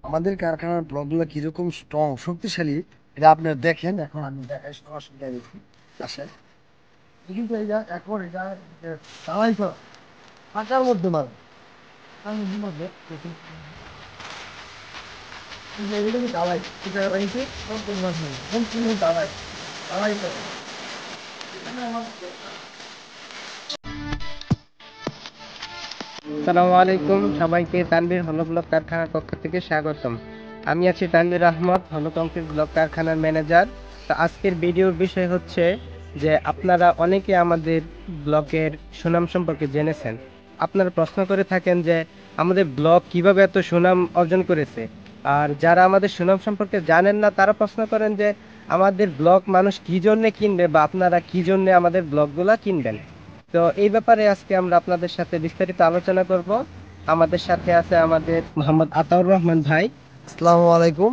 আমাদের কারখানার ব্লকগুলো কিরকম স্ট্রং শক্তিশালী এটা আপনারা দেখেন। এখন আমি দেখাই অসুবিধা দেখি আসেন। কিন্তু এটা এখন এটা তালাই করা ফাঁকার মধ্যে মাল ফাঁকার মধ্যে এগুলো কি দাওয়াই এটা রয়েছে সম্পূর্ণ সম্পূর্ণ দাওয়াই দাওয়াই করা। আসসালামু আলাইকুম সবাইকে তানভীর হলো ব্লক কারখানার পক্ষ থেকে স্বাগতম। আমি আছি তানভীর আহমদ, হলো কংক্রিট ব্লক কারখানার ম্যানেজার। তো আজকের ভিডিওর বিষয় হচ্ছে যে আপনারা অনেকে আমাদের ব্লকের সুনাম সম্পর্কে জেনেছেন। আপনারা প্রশ্ন করে থাকেন যে আমাদের ব্লক কিভাবে এত সুনাম অর্জন করেছে। আর যারা আমাদের সুনাম সম্পর্কে জানেন না তারা প্রশ্ন করেন যে আমাদের ব্লক মানুষ কি জন্য কিনবে বা আপনারা কি জন্য আমাদের ব্লকগুলা কিনবেন। তো এই ব্যাপারে আজকে আমরা আপনাদের সাথে বিস্তারিত আলোচনা করব। আমাদের সাথে আছে আমাদের মোহাম্মদ আতাউর রহমান ভাই। আসসালামু আলাইকুম,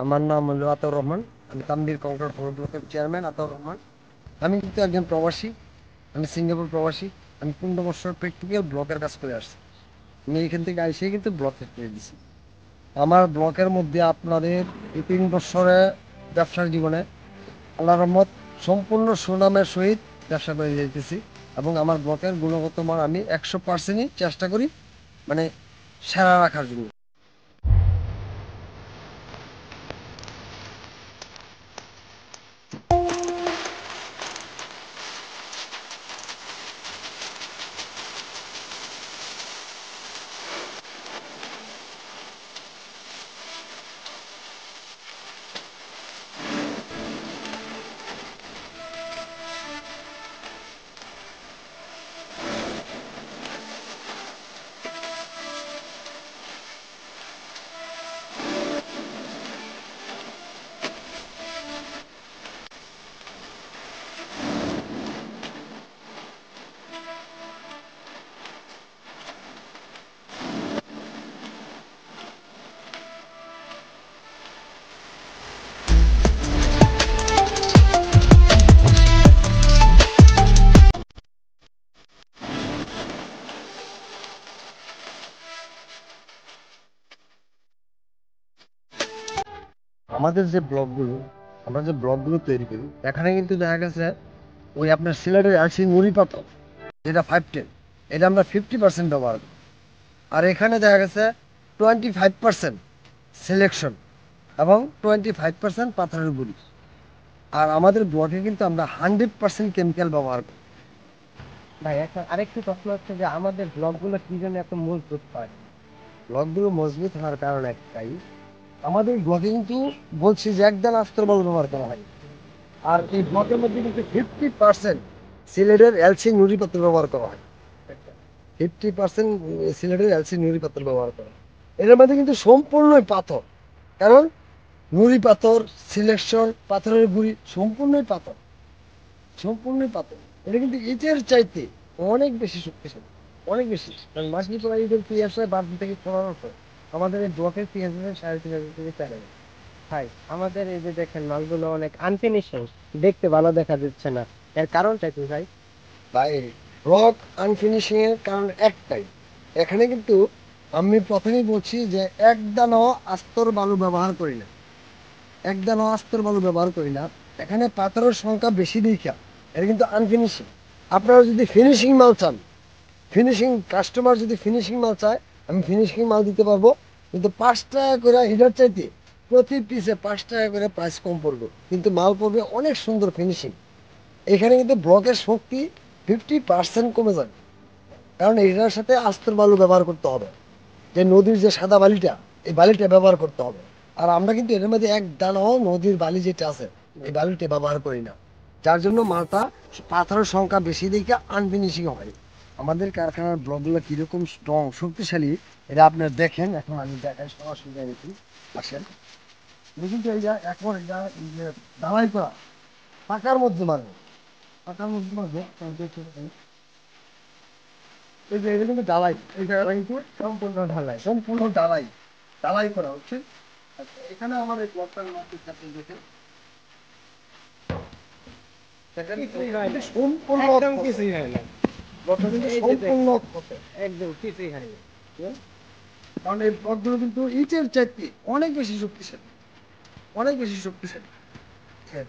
আমার নাম হলো আতাউর রহমান। আমি তানভীর কংক্রিট ব্লকের চেয়ারম্যান আতাউর রহমান। আমি কিন্তু একজন প্রবাসী, আমি সিঙ্গাপুর প্রবাসী। আমি 15 বছর প্র্যাকটিক্যাল ব্লকের কাজ করে আসছি। আমি এখান থেকে এসেই কিন্তু ব্লকে করে দিছি। আমার ব্লকের মধ্যে আপনাদের এই 3 বছরে ব্যবসার জীবনে আল্লাহর রহমত সম্পূর্ণ সুনামের সহিত ব্যবসা করে যেতেছি। এবং আমার ব্লকের গুণগত মান আমি 100%ই চেষ্টা করি মানে সেরা রাখার জন্য। আমাদের যে ব্লকগুলো আমরা যে ব্লকগুলো তৈরি করি এখানে কিন্তু দেখা গেছে ওই আপনার সিলেটের আরসি নুড়ি পাথর যেটা 510 এটা আমরা 50% ব্যবহার করি। আর এখানে দেখা গেছে 25% সিলেকশন এবং 25% পাথরের গুঁড়ি। আর আমাদের ব্লকে কিন্তু আমরা 100% কেমিক্যাল ব্যবহার করি। ভাই এখন আরেকটি প্রশ্ন হচ্ছে যে আমাদের ব্লকগুলো কি জন্য এত মজবুত হয়। ব্লকগুলো মজবুত হওয়ার কারণ একটাই, আমাদের ব্লকে কিন্তু বলছি যে একদম আস্তরবালু ব্যবহার করা হয়। আর এই ব্লকের মধ্যে কিন্তু 50% সিলেটের এলসি নুড়ি পাথর ব্যবহার করা হয়। 50% সিলেটের এলসি নুড়ি পাথর ব্যবহার করা হয়। এর মধ্যে কিন্তু সম্পূর্ণই পাথর। কারণ নুড়ি পাথর, সিলেকশন, পাথরের গুঁড়ি সম্পূর্ণই পাথর, সম্পূর্ণই পাথর। এটা কিন্তু ইটের চাইতে অনেক বেশি শক্তিশালী, অনেক বেশি। কারণ মাসি তোলা ঈদের পিঁয়াজ হয় 12 থেকে 1500, আমাদের এই ব্লকের পিঁয়াজ হয় 3500 থেকে 4000। ভাই আমাদের এই যে দেখেন মালগুলো অনেক আনফিনিশিং, দেখতে ভালো দেখা যাচ্ছে না, এর কারণটা কি ভাই? ভাই ব্লক আনফিনিশিং এর কারণ একটাই, এখানে কিন্তু আমি প্রথমেই বলছি যে একদানাও আস্তর বালু ব্যবহার করি না, একদানাও আস্তর বালু ব্যবহার করি না। এখানে পাথরের সংখ্যা বেশি দেখা এটা কিন্তু আনফিনিশিং। আপনারা যদি ফিনিশিং মাল চান, ফিনিশিং কাস্টমার যদি ফিনিশিং মাল চায় আমি ফিনিশিং মাল দিতে পারবো। কিন্তু 5 টাকা করে হিটার চাইতে প্রতি পিসে 5 টাকা করে প্রাইস কম পড়বে, কিন্তু মাল পড়বে অনেক সুন্দর ফিনিশিং। এখানে কিন্তু ব্লকের শক্তি 50% কমে যায়। কারণ এটার সাথে আস্তর বালু ব্যবহার করতে হবে, যে নদীর যে সাদা বালিটা এই বালিটা ব্যবহার করতে হবে। আর আমরা কিন্তু এর মধ্যে এক দানাও নদীর বালি যেটা আছে এই বালিটা ব্যবহার করি না। যার জন্য মালটা পাথরের সংখ্যা বেশি দেখে আনফিনিশিং হয়। আমাদের কারখানার ব্লকগুলো কিরকম স্ট্রং শক্তিশালী এটা আপনারা দেখেন। এখন আমি দেখাই অসুবিধা নেই, আসেন। দেখুন তো এই যে এখন এটা এই যে ঢালাই করা পাকার মধ্যে মারবো, পাকার মধ্যে মারবো। এই যে এটা কিন্তু ঢালাই, এই জায়গাটা কিন্তু সম্পূর্ণ ঢালাই, সম্পূর্ণ ঢালাই, ঢালাই করা হচ্ছে। আচ্ছা, এখানে আমার এই ব্লকটার মাটি কাছে দেখেন, দেখেন কিছুই হয় এটা না, সম্পূর্ণ একদম অক্ষত। কিছুই হয় না। ব্লকটা কিন্তু এই যে সম্পূর্ণ দেখেন অক্ষত। একদম কিছুই হয় না। বুঝলেন? কারণ এই ব্লকগুলো কিন্তু ইটের চাইতে অনেক বেশি শক্তিশালী, অনেক বেশি শক্তিশালী। হ্যাঁ।